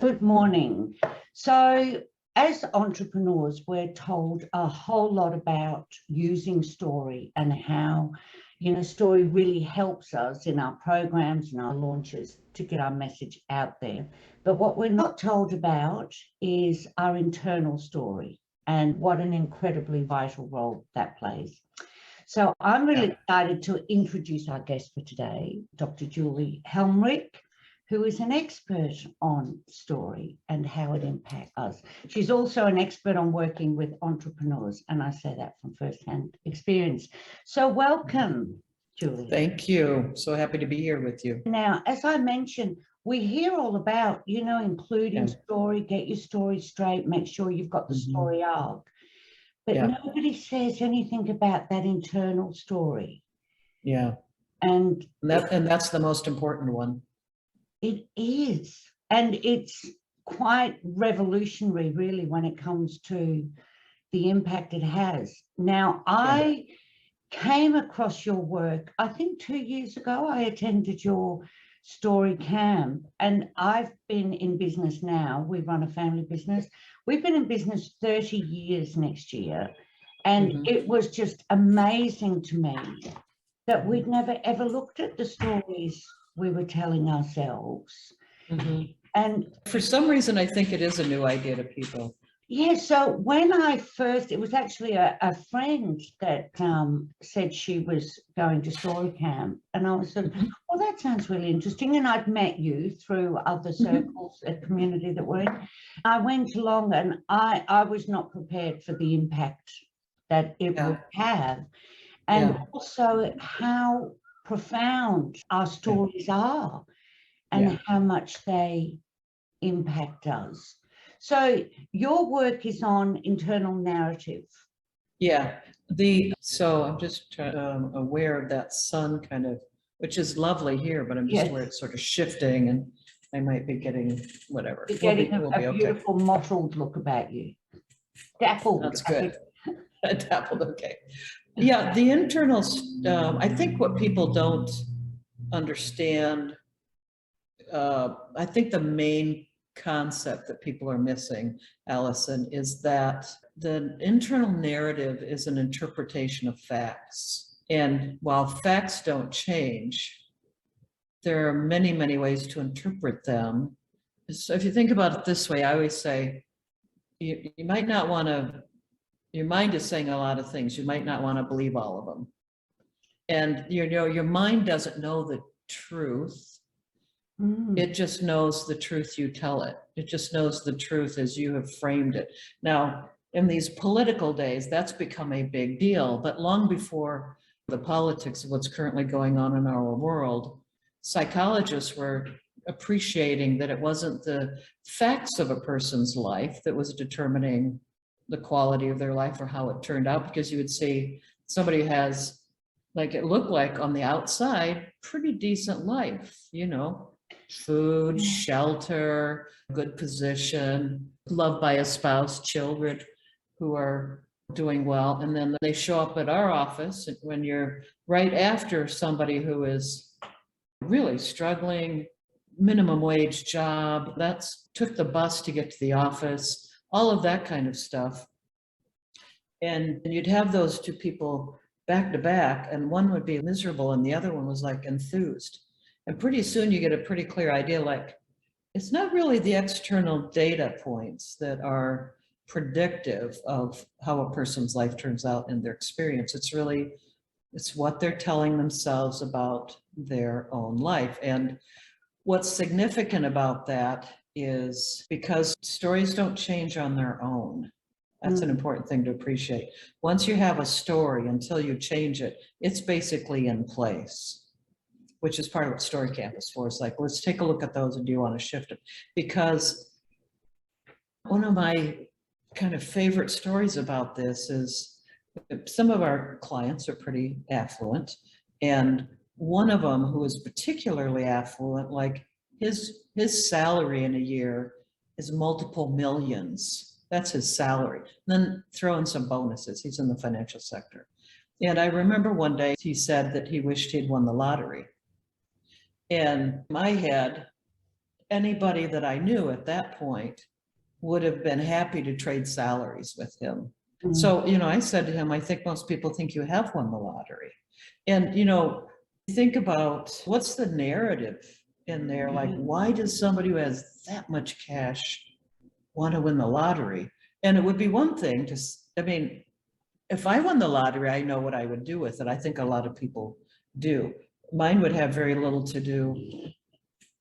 Good morning. So, as entrepreneurs, we're told a whole lot about using story and how, story really helps us in our programs and our launches to get our message out there. But what we're not told about is our internal story and what an incredibly vital role that plays. So, I'm really excited to introduce our guest for today, Dr. Julie Helmrich, who is an expert on story and how it impacts us. She's also an expert on working with entrepreneurs, and I say that from firsthand experience. So welcome, Julie. Thank you. So happy to be here with you. Now, as I mentioned, we hear all about, including story, get your story straight, make sure you've got the story arc. But nobody says anything about that internal story. Yeah. And that's the most important one. It is. And it's quite revolutionary, really, when it comes to the impact it has. Now, I came across your work, I think 2 years ago. I attended your story camp, and I've been in business now. We run a family business. We've been in business 30 years next year. And it was just amazing to me that we'd never ever looked at the stories we were telling ourselves. And for some reason, I think it is a new idea to people. Yeah, so when it was actually a friend that said she was going to story camp, and I was sort of, well, that sounds really interesting. And I'd met you through other circles, a community that we're in. I went along, and I was not prepared for the impact that it would have, and also how profound our stories are and how much they impact us. So your work is on internal narrative. So I'm just aware of that sun kind of, which is lovely here, but I'm just aware it's sort of shifting, and I might be getting whatever. You're getting a beautiful mottled look about you. Dappled. That's good. Dappled, okay. Yeah, the internals, I think what people don't understand, I think the main concept that people are missing, Allison, is that the internal narrative is an interpretation of facts. And while facts don't change, there are many, many ways to interpret them. So if you think about it this way, I always say, you might not want to, your mind is saying a lot of things. You might not want to believe all of them. And your mind doesn't know the truth. It just knows the truth you tell it. It just knows the truth as you have framed it. Now, in these political days, that's become a big deal. But long before the politics of what's currently going on in our world, psychologists were appreciating that it wasn't the facts of a person's life that was determining the quality of their life or how it turned out, because you would see somebody has, like it looked like on the outside, pretty decent life, food, shelter, good position, loved by a spouse, children who are doing well. And then they show up at our office when you're right after somebody who is really struggling, minimum wage job, took the bus to get to the office, all of that kind of stuff. And you'd have those two people back to back, and one would be miserable and the other one was like enthused. And pretty soon you get a pretty clear idea, like, it's not really the external data points that are predictive of how a person's life turns out in their experience. It's what they're telling themselves about their own life. And what's significant about that is because stories don't change on their own. That's an important thing to appreciate. Once you have a story, until you change it, it's basically in place, which is part of what Story Camp is for. It's like, let's take a look at those, and do you want to shift it? Because one of my kind of favorite stories about this is some of our clients are pretty affluent, and one of them who is particularly affluent, like his salary in a year is multiple millions. That's his salary. And then throw in some bonuses. He's in the financial sector. And I remember one day he said that he wished he'd won the lottery. And in my head, anybody that I knew at that point would have been happy to trade salaries with him. So, I said to him, I think most people think you have won the lottery. And, think about what's the narrative in there? Like, why does somebody who has that much cash want to win the lottery? And it would be one thing to, if I won the lottery, I know what I would do with it. I think a lot of people do. Mine would have very little to do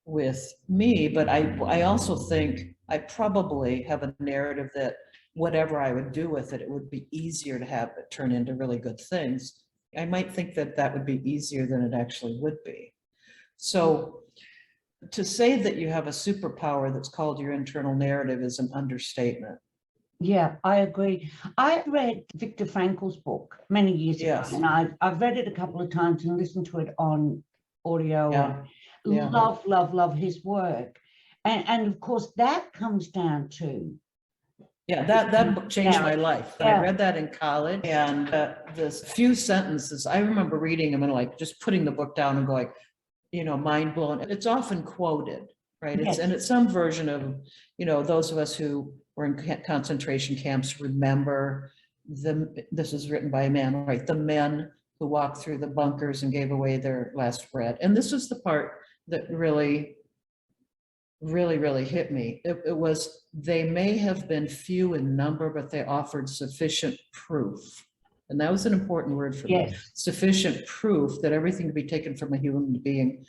with me, but I also think I probably have a narrative that whatever I would do with it, it would be easier to have it turn into really good things. I might think that that would be easier than it actually would be. So to say that you have a superpower that's called your internal narrative is an understatement. Yeah, I agree. I read Viktor Frankl's book many years ago, and I've read it a couple of times and listened to it on audio. Yeah. Love his work. And of course, that comes down to... Yeah, that book changed my life. I read that in college, and this few sentences, I remember reading them and like just putting the book down and going, mind blown. It's often quoted, right? It's some version of, those of us who were in concentration camps remember this is written by a man, right? The men who walked through the bunkers and gave away their last bread. And this is the part that really hit me. It was, they may have been few in number, but they offered sufficient proof. And that was an important word for me. Sufficient proof that everything could be taken from a human being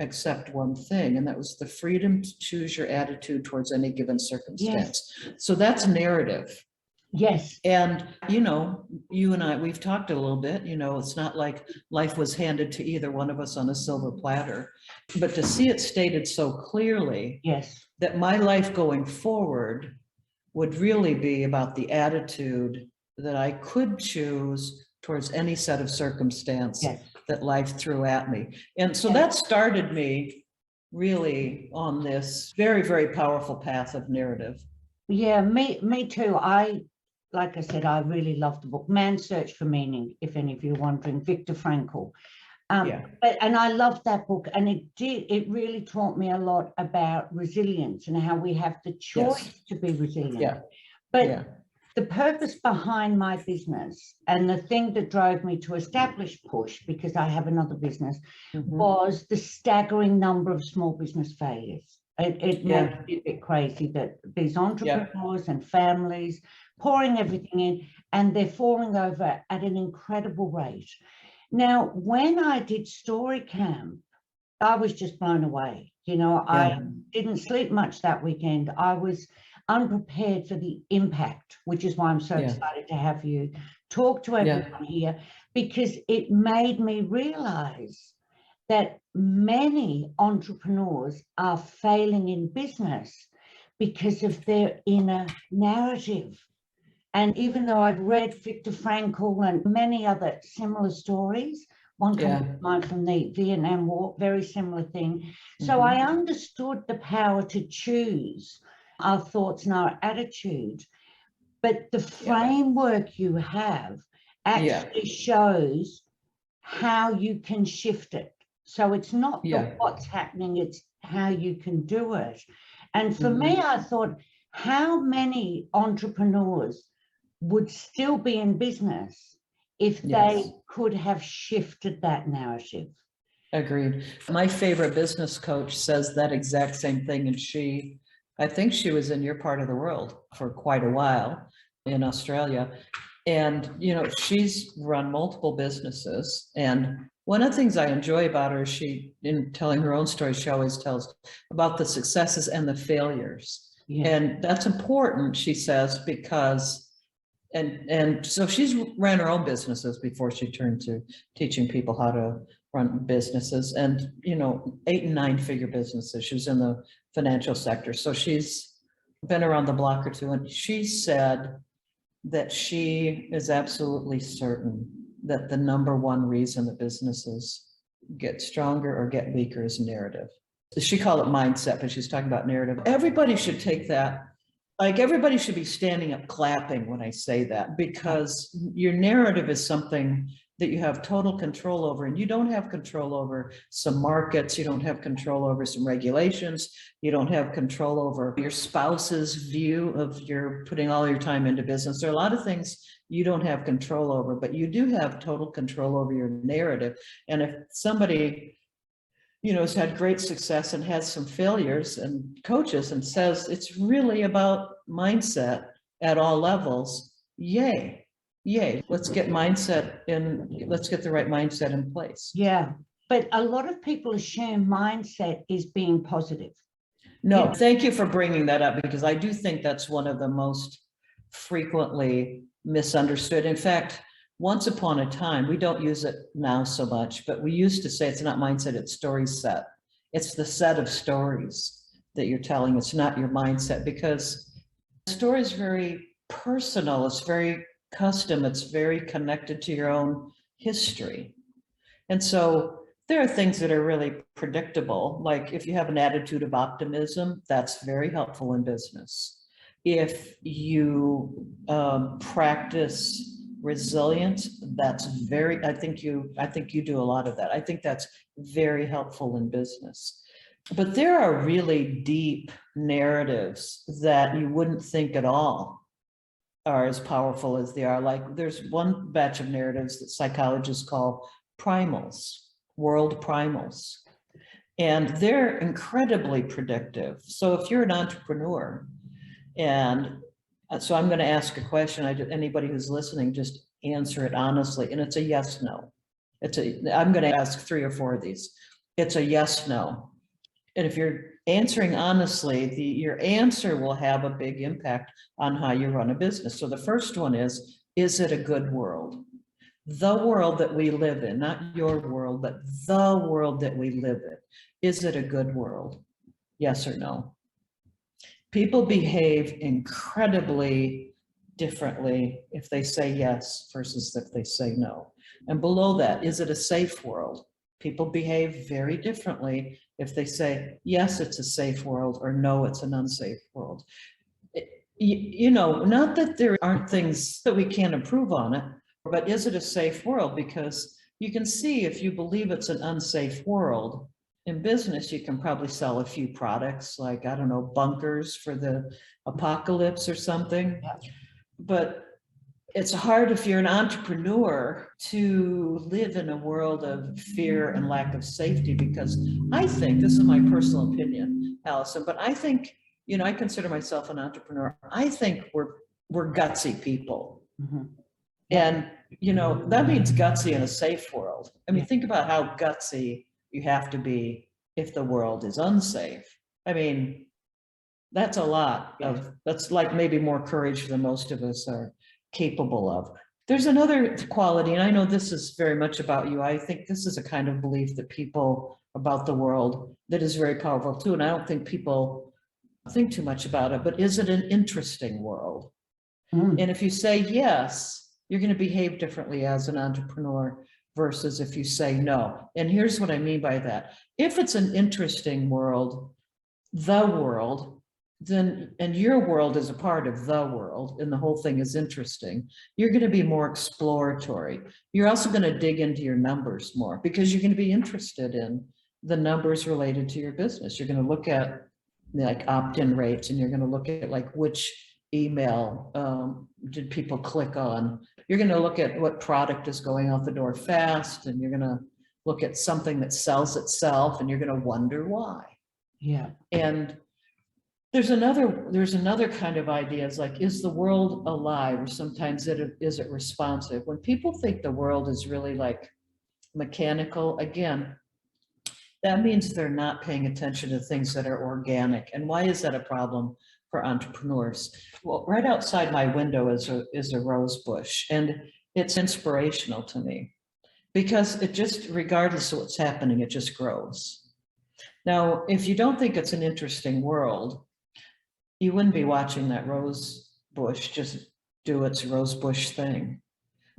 except one thing. And that was the freedom to choose your attitude towards any given circumstance. So that's narrative. Yes. And, you and I, we've talked a little bit, it's not like life was handed to either one of us on a silver platter, but to see it stated so clearly, that my life going forward would really be about the attitude that I could choose towards any set of circumstance that life threw at me. And so that started me really on this very, very powerful path of narrative. Yeah, me too. Like I said, I really love the book, Man's Search for Meaning, if any of you are wondering, Viktor Frankl. And I loved that book, and it really taught me a lot about resilience and how we have the choice to be resilient. But the purpose behind my business and the thing that drove me to establish Push, because I have another business, was the staggering number of small business failures. It makes me a bit crazy that these entrepreneurs and families pouring everything in, and they're falling over at an incredible rate. Now, when I did Story Camp, I was just blown away. I didn't sleep much that weekend. I was unprepared for the impact, which is why I'm so excited to have you talk to everyone here, because it made me realize that many entrepreneurs are failing in business because of their inner narrative. And even though I've read Viktor Frankl and many other similar stories, one comes to mind from the Vietnam War, very similar thing. So I understood the power to choose our thoughts and our attitude, but the framework you have actually shows how you can shift it. So it's not what's happening, it's how you can do it. And for me, I thought, how many entrepreneurs would still be in business if they could have shifted that narrative? Agreed. My favorite business coach says that exact same thing. And I think she was in your part of the world for quite a while in Australia. And, she's run multiple businesses. And one of the things I enjoy about her, in telling her own story, she always tells about the successes and the failures. And that's important, she says, because and so she's ran her own businesses before she turned to teaching people how to run businesses, and 8 and 9 figure businesses. She was in the financial sector, so she's been around the block or two. And she said that she is absolutely certain that the number one reason that businesses get stronger or get weaker is narrative. She called it mindset, but she's talking about narrative. Everybody should take that. Like, everybody should be standing up clapping when I say that, because your narrative is something that you have total control over, and you don't have control over some markets, you don't have control over some regulations, you don't have control over your spouse's view of your putting all your time into business. There are a lot of things you don't have control over, but you do have total control over your narrative. And if somebody, you know, has had great success and has some failures and coaches and says it's really about mindset at all levels, yay. Yay, let's get mindset in, let's get the right mindset in place. Yeah, but a lot of people assume mindset is being positive. No, thank you for bringing that up, because I do think that's one of the most frequently misunderstood. In fact, once upon a time, we don't use it now so much, but we used to say it's not mindset, it's story set. It's the set of stories that you're telling. It's not your mindset, because the story is very personal. It's very custom. It's very connected to your own history. And so there are things that are really predictable. Like if you have an attitude of optimism, that's very helpful in business. If you practice resilience, that's very, I think you do a lot of that. I think that's very helpful in business. But there are really deep narratives that you wouldn't think at all are as powerful as they are. Like there's one batch of narratives that psychologists call primals, world primals, and they're incredibly predictive. So if you're an entrepreneur, and so I'm going to ask a question, anybody who's listening, just answer it honestly, and it's a yes, no. I'm going to ask 3 or 4 of these. It's a yes, no. And if you're answering honestly, your answer will have a big impact on how you run a business. So the first one is it a good world? The world that we live in, not your world, but the world that we live in. Is it a good world? Yes or no? People behave incredibly differently if they say yes versus if they say no. And below that, is it a safe world? People behave very differently if they say, yes, it's a safe world, or no, it's an unsafe world. You know, not that there aren't things that we can't improve on it, but is it a safe world? Because you can see if you believe it's an unsafe world, in business, you can probably sell a few products like, I don't know, bunkers for the apocalypse or something. Yeah. But it's hard if you're an entrepreneur to live in a world of fear and lack of safety, because I think, this is my personal opinion, Allison, but I think, you know, I consider myself an entrepreneur. I think we're gutsy people. Mm-hmm. And, you know, that means gutsy in a safe world. I mean, think about how gutsy you have to be if the world is unsafe. I mean, that's a lot of, that's like maybe more courage than most of us are capable of. There's another quality, and I know this is very much about you. I think this is a kind of belief that people about the world that is very powerful too. And I don't think people think too much about it, but is it an interesting world? And if you say yes, you're going to behave differently as an entrepreneur versus if you say no. And here's what I mean by that. If it's an interesting world, the world, then, and your world is a part of the world, and the whole thing is interesting, you're going to be more exploratory. You're also going to dig into your numbers more, because you're going to be interested in the numbers related to your business. You're going to look at like opt-in rates, and you're going to look at like which email did people click on. You're going to look at what product is going out the door fast, and you're going to look at something that sells itself, and you're going to wonder why. Yeah. And there's another kind of ideas like, is the world alive, or sometimes is it responsive? When people think the world is really like mechanical, again, that means they're not paying attention to things that are organic. And why is that a problem for entrepreneurs? Well, right outside my window is a rose bush, and it's inspirational to me because it just, regardless of what's happening, it just grows. Now, if you don't think it's an interesting world, you wouldn't be watching that rose bush just do its rose bush thing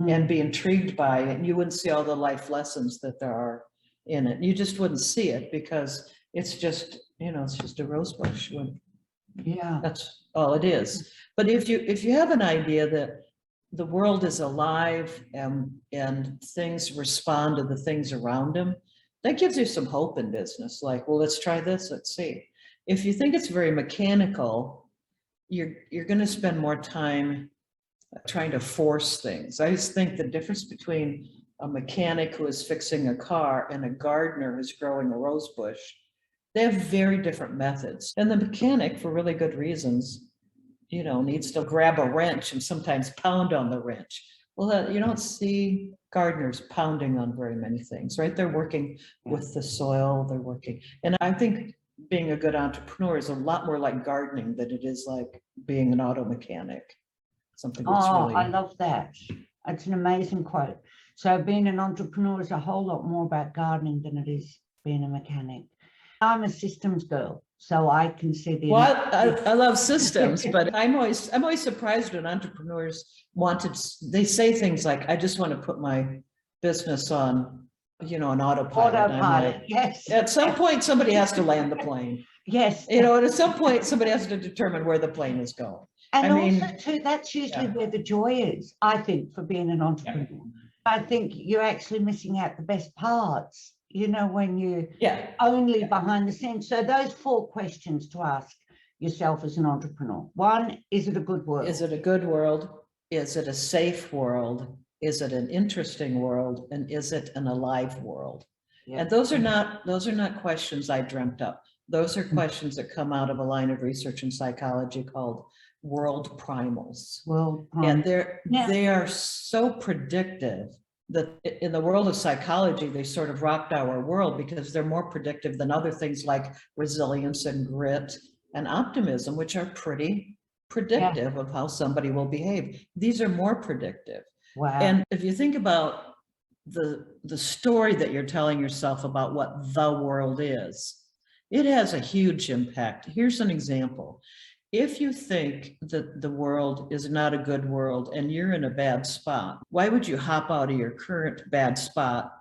and be intrigued by it. And you wouldn't see all the life lessons that there are in it. You just wouldn't see it because it's just, you know, it's just a rose bush. Yeah. That's all it is. But if you have an idea that the world is alive and things respond to the things around them, that gives you some hope in business. Like, well, let's try this, let's see. If you think it's very mechanical, you're going to spend more time trying to force things. I just think the difference between a mechanic who is fixing a car and a gardener who's growing a rose bush, they have very different methods. And the mechanic, for really good reasons, you know, needs to grab a wrench and sometimes pound on the wrench. Well, you don't see gardeners pounding on very many things, right? They're working with the soil, they're working. And I think being a good entrepreneur is a lot more like gardening than it is like being an auto mechanic. Something that's really... I love that. It's an amazing quote. So being an entrepreneur is a whole lot more about gardening than it is being a mechanic. I'm a systems girl, so I can see the... Well, I love systems, but I'm always surprised when entrepreneurs they say things like, I just want to put my business on, you know, an autopilot. Autopilot, Like, yes. At some point, somebody has to land the plane. Yes. You know, and at some point, somebody has to determine where the plane is going. And also too, that's usually yeah. where the joy is, I think, for being an entrepreneur. Yeah. I think you're actually missing out the best parts, you know, when you're only behind the scenes. So those 4 questions to ask yourself as an entrepreneur. 1, is it a good world? Is it a good world? Is it a safe world? Is it an interesting world? And is it an alive world? Yeah. And those are not questions I dreamt up. Those are questions that come out of a line of research in psychology called world primals. And they are so predictive that in the world of psychology, they sort of rocked our world because they're more predictive than other things like resilience and grit and optimism, which are pretty predictive of how somebody will behave. These are more predictive. Wow. And if you think about the story that you're telling yourself about what the world is, it has a huge impact. Here's an example. If you think that the world is not a good world and you're in a bad spot, why would you hop out of your current bad spot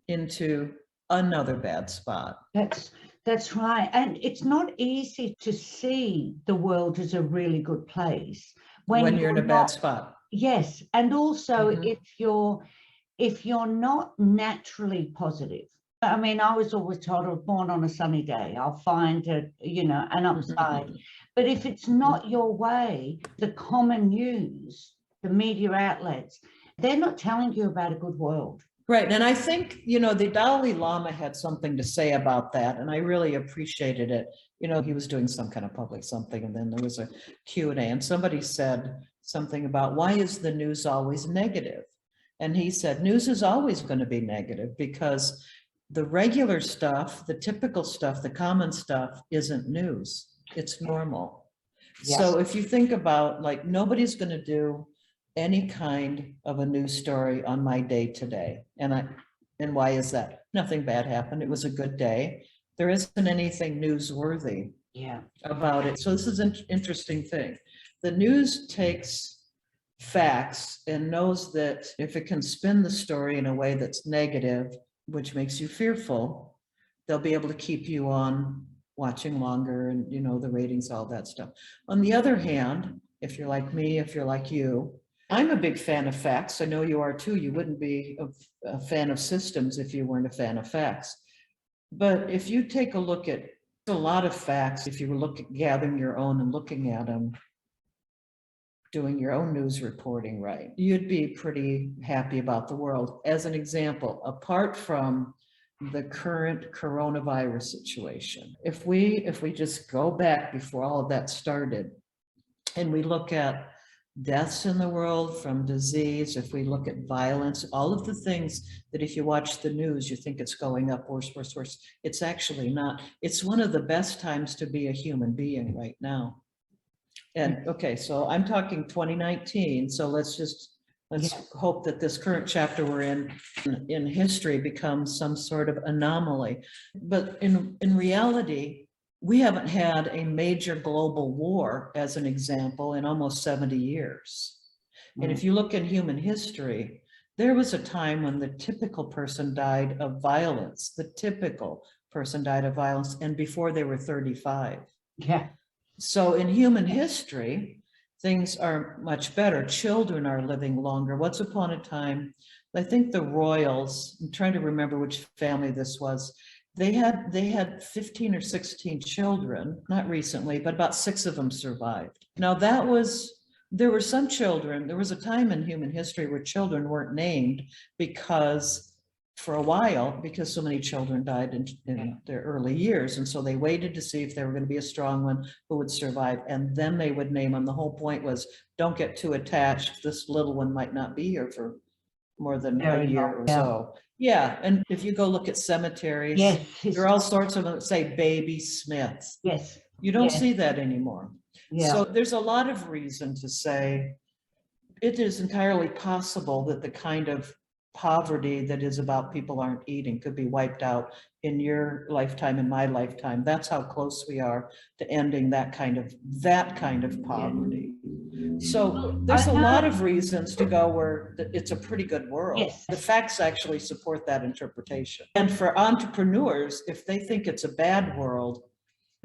into another bad spot? That's right. And it's not easy to see the world as a really good place when you're in a bad spot. Yes. And also if you're not naturally positive. I mean, I was always told I was born on a sunny day. I'll find an upside. But if it's not your way, the common news, the media outlets, they're not telling you about a good world. Right. And I think, the Dalai Lama had something to say about that. And I really appreciated it. He was doing some kind of public something, and then there was a Q&A, and somebody said something about, why is the news always negative? And he said, news is always going to be negative because the regular stuff, the typical stuff, the common stuff isn't news. It's normal. Yes. So if you think about, like, nobody's going to do any kind of a news story on my day today. And why is that? Nothing bad happened. It was a good day. There isn't anything newsworthy about it. So this is an interesting thing. The news takes facts and knows that if it can spin the story in a way that's negative, which makes you fearful, they'll be able to keep you on watching longer and, the ratings, all that stuff. On the other hand, if you're like me, if you're like you, I'm a big fan of facts. I know you are too. You wouldn't be a fan of systems if you weren't a fan of facts. But if you take a look at a lot of facts, if you were gathering your own and looking at them, doing your own news reporting, right, you'd be pretty happy about the world. As an example, apart from the current coronavirus situation, if we just go back before all of that started and we look at deaths in the world from disease, if we look at violence, all of the things that if you watch the news, you think it's going up worse, worse, worse. It's actually not. It's one of the best times to be a human being right now. And okay, so I'm talking 2019. So let's hope that this current chapter we're in history becomes some sort of anomaly. But in reality, we haven't had a major global war, as an example, in almost 70 years. And if you look in human history, there was a time when the typical person died of violence, and before they were 35. Yeah. So in human history, things are much better. Children are living longer. Once upon a time, I think the royals, I'm trying to remember which family this was, they had 15 or 16 children, not recently, but about 6 of them survived. Now there were some children, there was a time in human history where children weren't named because for a while, because so many children died in their early years. And so they waited to see if there were going to be a strong one who would survive. And then they would name them. The whole point was, don't get too attached. This little one might not be here for more than a year or so. Yeah. And if you go look at cemeteries, Yes, there are all sorts of them that say Baby Smith. yes, You don't yes. see that anymore. Yeah. So there's a lot of reason to say it is entirely possible that the kind of poverty that is about people aren't eating could be wiped out in your lifetime, in my lifetime. That's how close we are to ending that kind of poverty. So there's a lot of reasons to go where it's a pretty good world. Yes. The facts actually support that interpretation. And for entrepreneurs, if they think it's a bad world,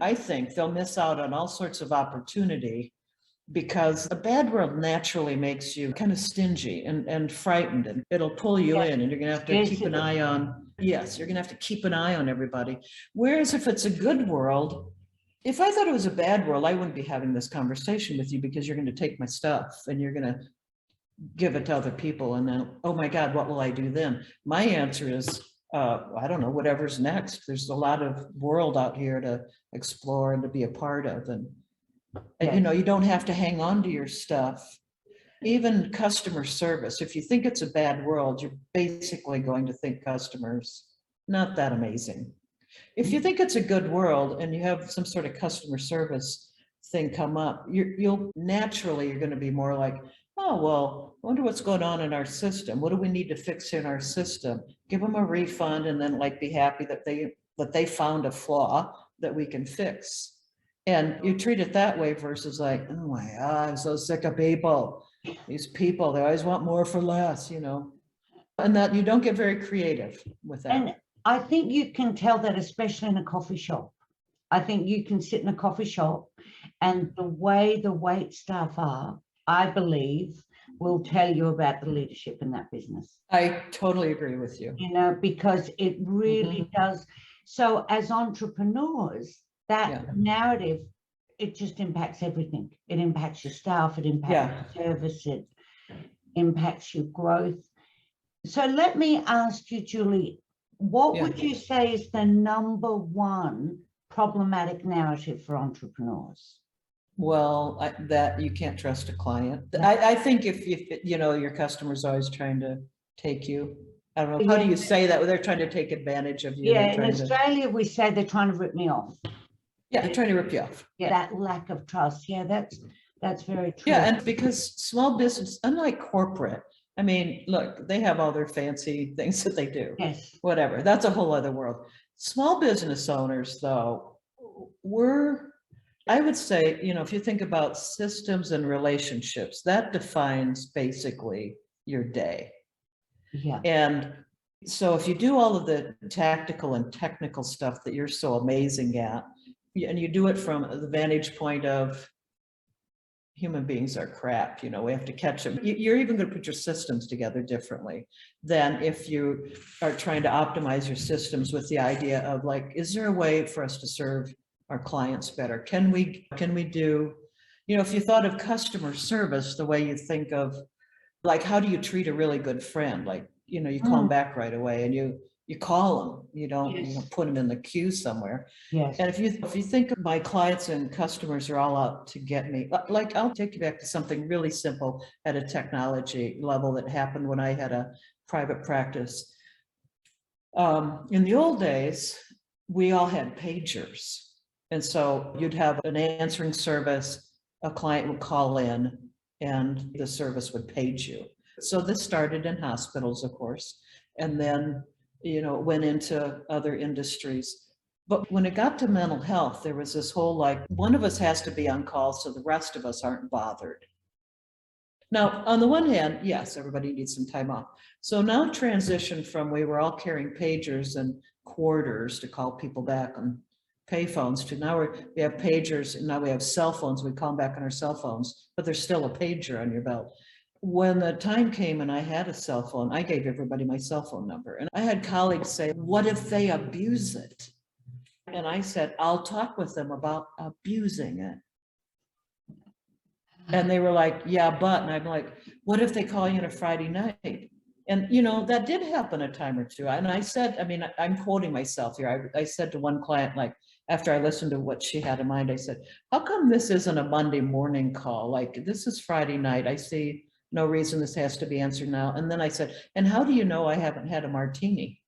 I think they'll miss out on all sorts of opportunity, because a bad world naturally makes you kind of stingy and frightened, and it'll pull you in, and you're going to have to keep an eye on, you're going to have to keep an eye on everybody. Whereas if it's a good world, if I thought it was a bad world, I wouldn't be having this conversation with you, because you're going to take my stuff and you're going to give it to other people. And then, oh my God, what will I do then? My answer is, I don't know, whatever's next. There's a lot of world out here to explore and to be a part of. And you know, you don't have to hang on to your stuff. Even customer service, if you think it's a bad world, you're basically going to think customers not that amazing. If you think it's a good world and you have some sort of customer service thing come up, you're going to be more like, oh, well, I wonder what's going on in our system. What do we need to fix in our system? Give them a refund, and then like be happy that they found a flaw that we can fix. And you treat it that way versus like, oh my God, I'm so sick of people. These people, they always want more for less, you know. And that you don't get very creative with that. And I think you can tell that, especially in a coffee shop. I think you can sit in a coffee shop, and the way the wait staff are, I believe, will tell you about the leadership in that business. I totally agree with you. You know, because it really does. So as entrepreneurs, that narrative, it just impacts everything. It impacts your staff, it impacts your service, it impacts your growth. So let me ask you, Julie, what would you say is the number one problematic narrative for entrepreneurs? Well, that you can't trust a client. I think if you know, your customer's always trying to take you, I don't know, how do you say that? They're trying to take advantage of you. Yeah, in Australia, we say they're trying to rip me off. Yeah, they're trying to rip you off. Yeah, that lack of trust. Yeah, that's very true. Yeah, and because small business, unlike corporate, I mean, look, they have all their fancy things that they do. Yes. Whatever, that's a whole other world. Small business owners, though, I would say, you know, if you think about systems and relationships, that defines basically your day. Yeah. And so if you do all of the tactical and technical stuff that you're so amazing at, and you do it from the vantage point of human beings are crap, you know, we have to catch them. You're even going to put your systems together differently than if you are trying to optimize your systems with the idea of like, is there a way for us to serve our clients better? Can we do, you know, if you thought of customer service the way you think of like, how do you treat a really good friend? Like, you know, you call them back right away, and you call them, you don't put them in the queue somewhere. Yes. And if you think of my clients and customers are all out to get me, like I'll take you back to something really simple at a technology level that happened when I had a private practice. In the old days, we all had pagers. And so you'd have an answering service, a client would call in, and the service would page you. So this started in hospitals, of course, and then, you know, it went into other industries. But when it got to mental health, there was this whole like, one of us has to be on call so the rest of us aren't bothered. Now, on the one hand, yes, everybody needs some time off. So now transition from we were all carrying pagers and quarters to call people back on payphones to now we have pagers, and now we have cell phones. We call them back on our cell phones, but there's still a pager on your belt. When the time came and I had a cell phone, I gave everybody my cell phone number. And I had colleagues say, what if they abuse it? And I said, I'll talk with them about abusing it. And they were like, yeah, but, and I'm like, what if they call you on a Friday night? And, you know, that did happen a time or two. And I said, I mean, I'm quoting myself here. I said to one client, like, after I listened to what she had in mind, I said, how come this isn't a Monday morning call? Like, this is Friday night. I see no reason this has to be answered now. And then I said, and how do you know I haven't had a martini?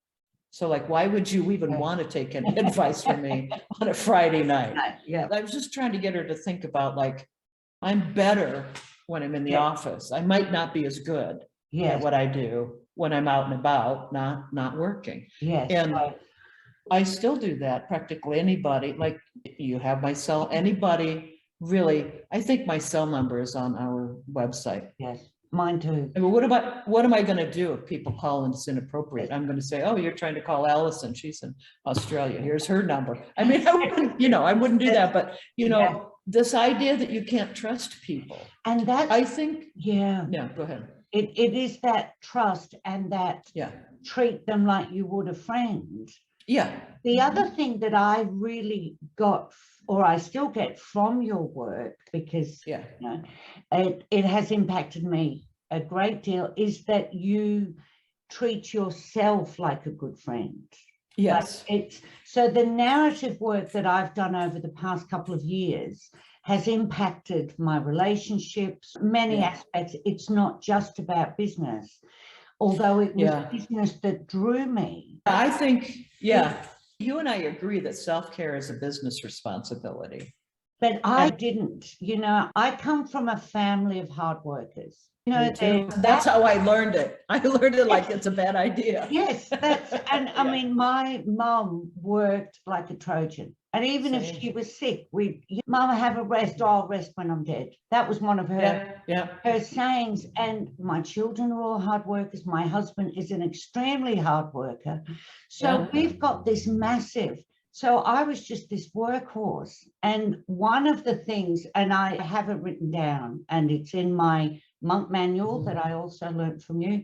So like, why would you even want to take any advice from me on a Friday night? Yeah. I was just trying to get her to think about, like, I'm better when I'm in the office. I might not be as good at what I do when I'm out and about, not working. Yes. And I still do that. Practically anybody, like you have my cell, anybody really, I think my cell number is on our website. Yes, mine too. I mean, what am I going to do if people call and it's inappropriate? I'm going to say, oh, you're trying to call Allison. She's in Australia. Here's her number. I mean, I wouldn't do that, but you know, this idea that you can't trust people. And that's, I think, yeah, go ahead. It is that trust and that treat them like you would a friend. Yeah. The other thing that I really got, or I still get from your work, because you know, it has impacted me a great deal, is that you treat yourself like a good friend. Yes. Like so the narrative work that I've done over the past couple of years has impacted my relationships, many aspects. It's not just about business, although it was business that drew me. I think, you and I agree that self-care is a business responsibility. But I didn't, you know, I come from a family of hard workers. You know, that's how I learned it. I learned it like it's a bad idea. Yes, and I mean, my mom worked like a Trojan. And even if she was sick, Mama, have a rest, I'll rest when I'm dead. That was one of her, her sayings. And my children are all hard workers. My husband is an extremely hard worker. So we've got this massive, so I was just this workhorse. And one of the things, and I have it written down, and it's in my monk manual that I also learned from you,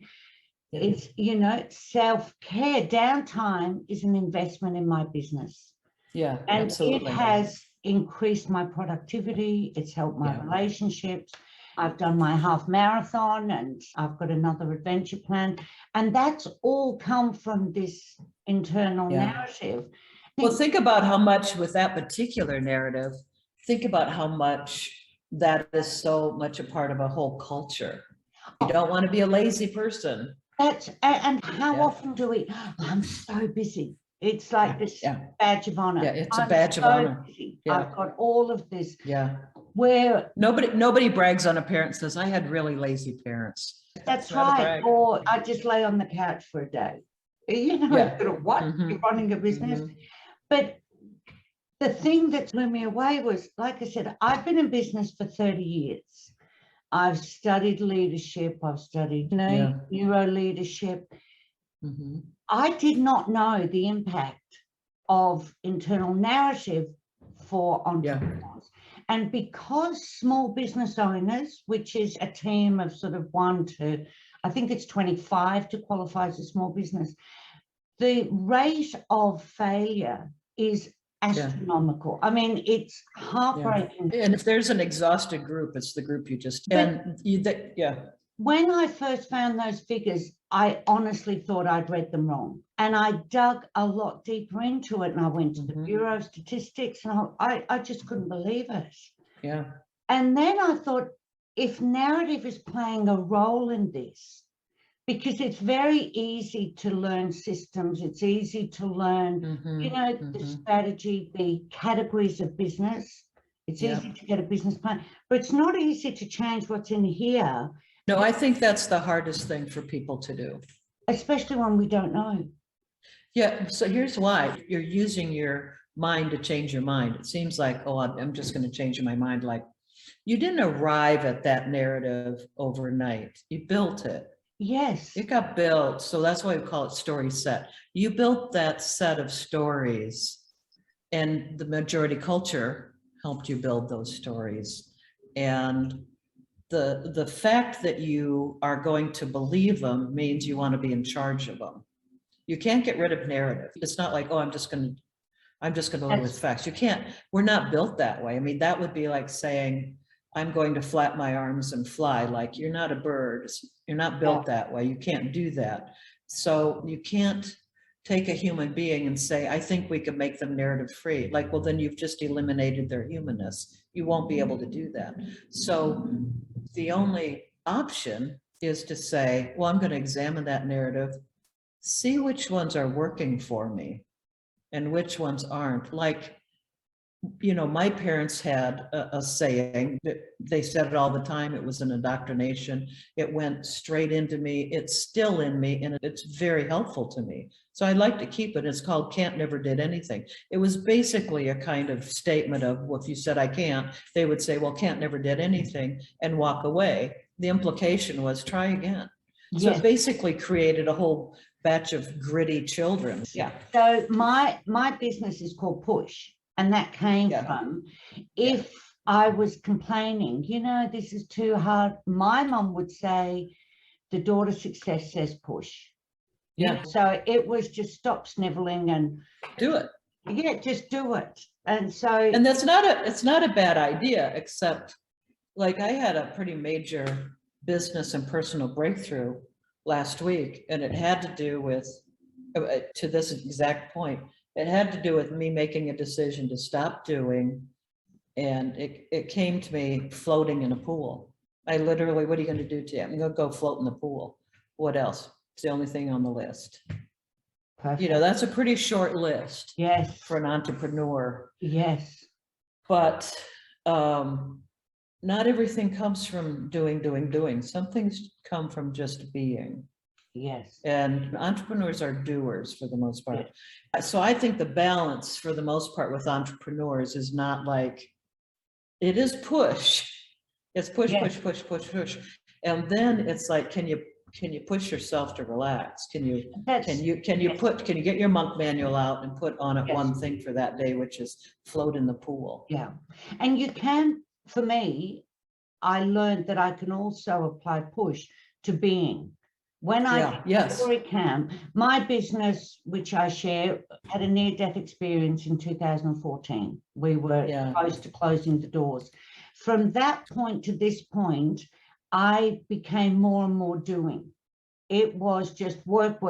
it's, you know, self-care. Downtime is an investment in my business. Yeah, and absolutely. It has increased my productivity. It's helped my relationships. I've done my half marathon and I've got another adventure plan. And that's all come from this internal narrative. Well, think about how much with that particular narrative, think about how much that is so much a part of a whole culture. You don't want to be a lazy person. And how often do we, I'm so busy. It's like this badge of honor. Yeah, it's a badge of honor. I've got all of this. Yeah. Where nobody brags on a parent and says, I had really lazy parents. That's right. Or I just lay on the couch for a day. You know, what? You're running a business. But the thing that blew me away was, like I said, I've been in business for 30 years. I've studied leadership. I've studied neuro leadership. I did not know the impact of internal narrative for entrepreneurs. And because small business owners, which is a team of sort of 1 to, I think it's 25 to qualify as a small business, the rate of failure is astronomical. I mean, it's heartbreaking. And if there's an exhausted group, it's the group you just, When I first found those figures, I honestly thought I'd read them wrong. And I dug a lot deeper into it, and I went to the Bureau of Statistics, and I just couldn't believe it. Yeah. And then I thought, if narrative is playing a role in this, because it's very easy to learn systems, it's easy to learn, you know, the strategy, the categories of business. It's easy to get a business plan, but it's not easy to change what's in here. No, I think that's the hardest thing for people to do. Especially when we don't know. Yeah, so here's why. You're using your mind to change your mind. It seems like, oh, I'm just going to change my mind. Like, you didn't arrive at that narrative overnight. You built it. Yes. It got built. So that's why we call it story set. You built that set of stories And the majority culture helped you build those stories. And the fact that you are going to believe them means you want to be in charge of them. You can't get rid of narrative. It's not like, oh, I'm just going to live with facts. You can't, we're not built that way. I mean, that would be like saying, I'm going to flap my arms and fly. Like, you're not a bird. You're not built that way. You can't do that. So you can't take a human being and say, I think we could make them narrative free. Like, well, then you've just eliminated their humanness. You won't be able to do that. So the only option is to say, well, I'm going to examine that narrative, see which ones are working for me and which ones aren't. Like, you know, my parents had a saying that they said it all the time. It was an indoctrination. It went straight into me. It's still in me, and it's very helpful to me. So I like to keep it. It's called Can't Never Did Anything. It was basically a kind of statement of, well, if you said I can't, they would say, well, can't never did anything, and walk away. The implication was try again. So it basically created a whole batch of gritty children. Yeah. So my business is called Push. And that came from, if I was complaining, you know, this is too hard, my mum would say, the daughter's success says push. Yeah. So it was just stop sniveling and do it. Yeah, just do it. And so. And it's not a bad idea, except like I had a pretty major business and personal breakthrough last week, and it had to do with, to this exact point, it had to do with me making a decision to stop doing, and it came to me floating in a pool. I literally, what are you going to do today? I'm going to go float in the pool. What else? It's the only thing on the list. Perfect. You know, that's a pretty short list. Yes. For an entrepreneur. Yes. But not everything comes from doing. Some things come from just being. Yes. And entrepreneurs are doers for the most part. Yes. So I think the balance for the most part with entrepreneurs is not like, it is push. It's push, yes. push. And then it's like, can you push yourself to relax? Can you get your monk manual out and put on it one thing for that day, which is float in the pool? Yeah. And you can, for me, I learned that I can also apply push to being. When I did Story Camp, my business, which I share, had a near-death experience in 2014. We were close to closing the doors. From that point to this point, I became more and more doing. It was just work.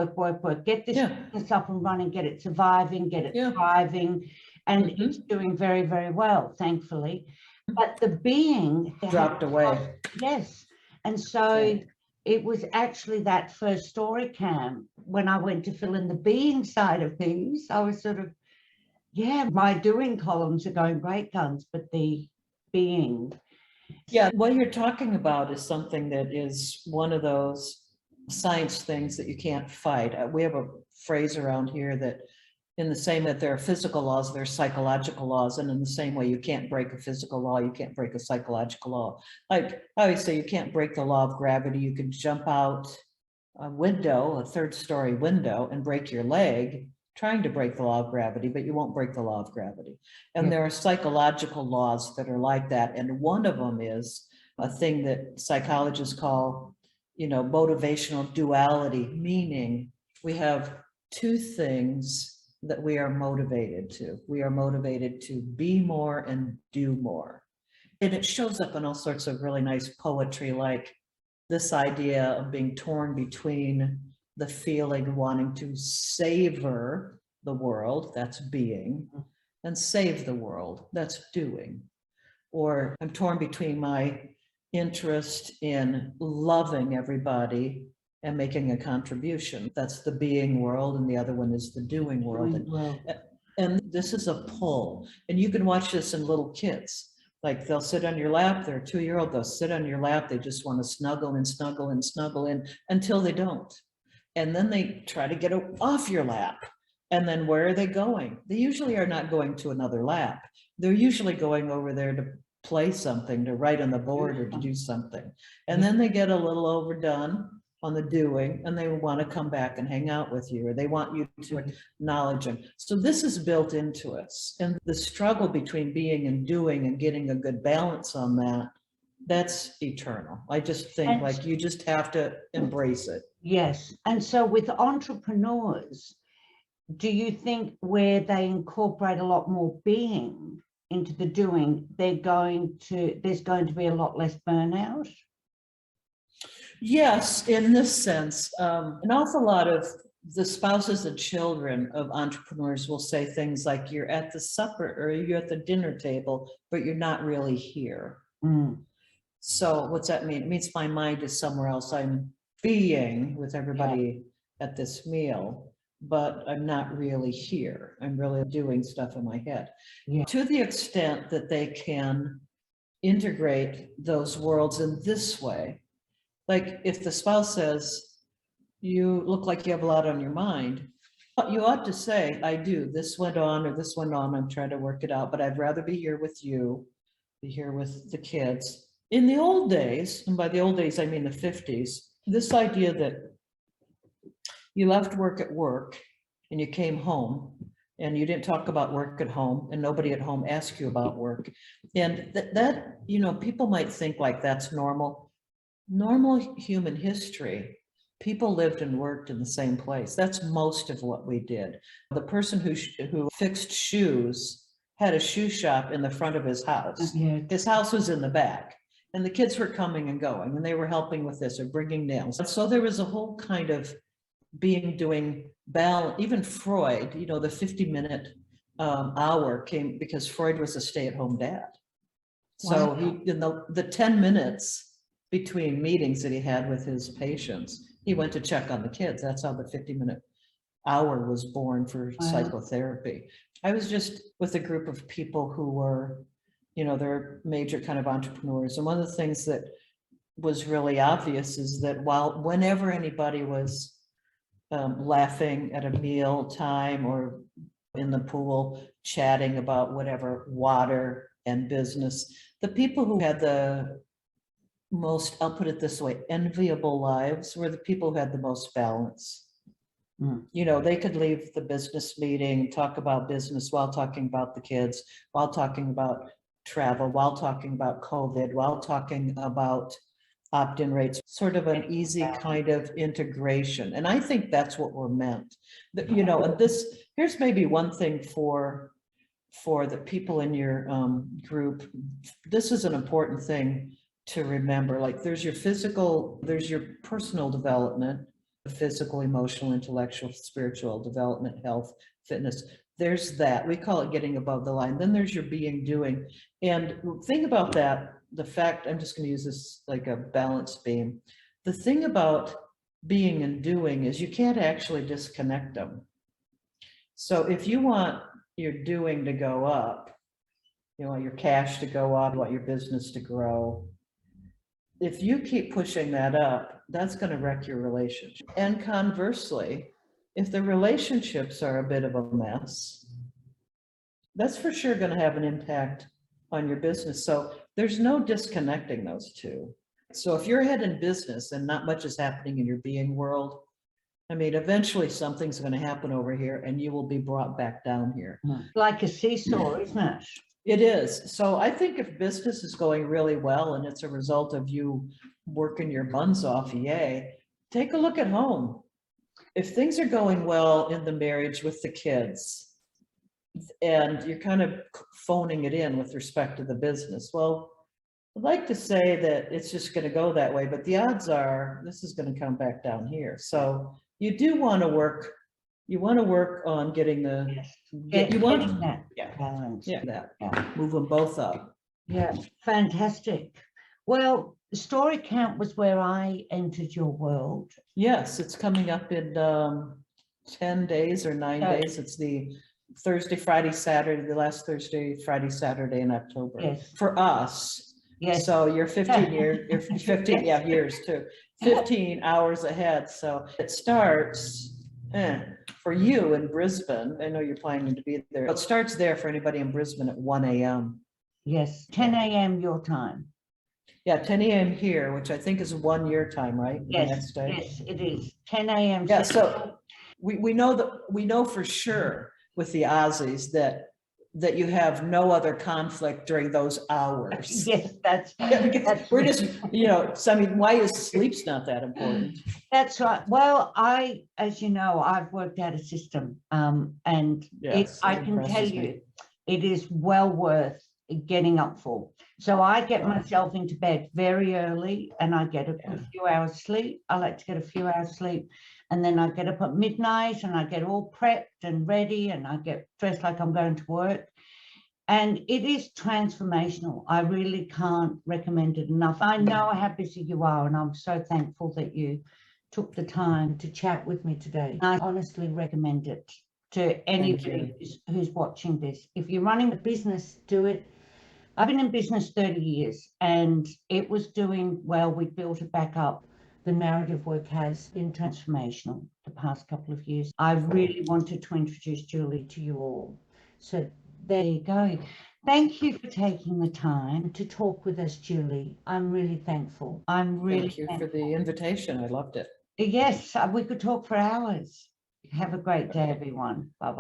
Get this business up and running, get it surviving, get it thriving, and it's doing very, very well, thankfully. But the being dropped away. Yes. And so it was actually that first Story Camp when I went to fill in the being side of things. I was sort of, my doing columns are going great guns, but the being. Yeah, what you're talking about is something that is one of those science things that you can't fight. We have a phrase around here that in the same that there are physical laws, there are psychological laws, and in the same way you can't break a physical law, you can't break a psychological law. Like I always say, you can't break the law of gravity. You can jump out a window, a third-story window, and break your leg trying to break the law of gravity, but you won't break the law of gravity. And there are psychological laws that are like that, and one of them is a thing that psychologists call, you know, motivational duality, meaning we have two things that we are motivated to. We are motivated to be more and do more. And it shows up in all sorts of really nice poetry, like this idea of being torn between the feeling of wanting to savor the world, that's being, and save the world, that's doing. Or I'm torn between my interest in loving everybody and making a contribution. That's the being world, and the other one is the doing world. And this is a pull. And you can watch this in little kids. Like they'll sit on your lap, they're a 2-year-old, they'll sit on your lap, they just want to snuggle in until they don't. And then they try to get off your lap. And then where are they going? They usually are not going to another lap. They're usually going over there to play something, to write on the board or to do something. And then they get a little overdone, on the doing, and they want to come back and hang out with you, or they want you to acknowledge them. So this is built into us. And the struggle between being and doing and getting a good balance on that, that's eternal. I just think like you just have to embrace it. Yes. And so with entrepreneurs, do you think where they incorporate a lot more being into the doing, there's going to be a lot less burnout? Yes, in this sense, an awful lot of the spouses and children of entrepreneurs will say things like, you're at the supper or you're at the dinner table, but you're not really here. So what's that mean? It means my mind is somewhere else. I'm being with everybody at this meal, but I'm not really here. I'm really doing stuff in my head. To the extent that they can integrate those worlds in this way. Like if the spouse says, you look like you have a lot on your mind, you ought to say, I do, this went on or this went on, I'm trying to work it out, but I'd rather be here with you, be here with the kids. In the old days, and by the old days, I mean the 50s, this idea that you left work at work and you came home and you didn't talk about work at home and nobody at home asked you about work. And that, you know, people might think like that's normal. Normal human history, people lived and worked in the same place. That's most of what we did. The person who fixed shoes had a shoe shop in the front of his house. His house was in the back, and the kids were coming and going, and they were helping with this or bringing nails. And so there was a whole kind of doing balance. Even Freud, you know, the 50-minute hour came because Freud was a stay-at-home dad. So he, in the 10 minutes between meetings that he had with his patients, he went to check on the kids. That's how the 50-minute hour was born for psychotherapy. I was just with a group of people who were, you know, they're major kind of entrepreneurs. And one of the things that was really obvious is that whenever anybody was laughing at a meal time or in the pool, chatting about whatever, water and business, the people who had the most, I'll put it this way, enviable lives were the people who had the most balance. You know, they could leave the business meeting, talk about business while talking about the kids, while talking about travel, while talking about COVID, while talking about opt-in rates, sort of an easy kind of integration. And I think that's what we're meant. You know, and here's maybe one thing for the people in your group. This is an important thing to remember. Like there's your physical, there's your personal development, physical, emotional, intellectual, spiritual development, health, fitness. There's that. We call it getting above the line. Then there's your being, doing. And think about that. The fact, I'm just going to use this like a balance beam. The thing about being and doing is you can't actually disconnect them. So if you want your doing to go up, you want your cash to go up, you want your business to grow, if you keep pushing that up, that's going to wreck your relationship. And conversely, if the relationships are a bit of a mess, that's for sure going to have an impact on your business. So there's no disconnecting those two. So if you're ahead in business and not much is happening in your being world, I mean, eventually something's going to happen over here and you will be brought back down here. Like a seesaw, isn't it? It is. So I think if business is going really well and it's a result of you working your buns off, yay, take a look at home. If things are going well in the marriage with the kids and you're kind of phoning it in with respect to the business, well, I'd like to say that it's just going to go that way, but the odds are this is going to come back down here. So you do want to work. You want to work on getting the, you want that balance. Move them both up. Yeah, fantastic. Well, Story Camp was where I entered your world. Yes, it's coming up in 10 days or 9 days. It's the Thursday, Friday, Saturday, the last Thursday, Friday, Saturday in October. Yes. For us. Yes. So you're 15 years, you're 15, years too. 15 hours ahead. So it starts for you in Brisbane. I know you're planning to be there. It starts there for anybody in Brisbane at 1 a.m. Yes, 10 a.m. your time. Yeah, 10 a.m. here, which I think is 1 year time, right? The Yes, next day. yes, it is 10 a.m. Yeah, so we know for sure with the Aussies that you have no other conflict during those hours. Yes, that's We're just, so I mean, why is sleep's not that important? That's right. Well, as you know, I've worked out a system, and Yes, I it can tell impresses me. you, it is well worth getting up for. So I get myself into bed very early, and I get a few hours sleep. I like to get a few hours sleep, and then I get up at midnight, and I get all prepped and ready, and I get dressed like I'm going to work. And it is transformational. I really can't recommend it enough. I know how busy you are, and I'm so thankful that you took the time to chat with me today. I honestly recommend it to anybody who's watching this. If you're running a business, do it. I've been in business 30 years, and it was doing well. We built it back up. The narrative work has been transformational the past couple of years. I really wanted to introduce Julie to you all. So there you go. Thank you for taking the time to talk with us, Julie. I'm really thankful. Thank you for the invitation. I loved it. Yes, we could talk for hours. Have a great day, everyone. Bye-bye.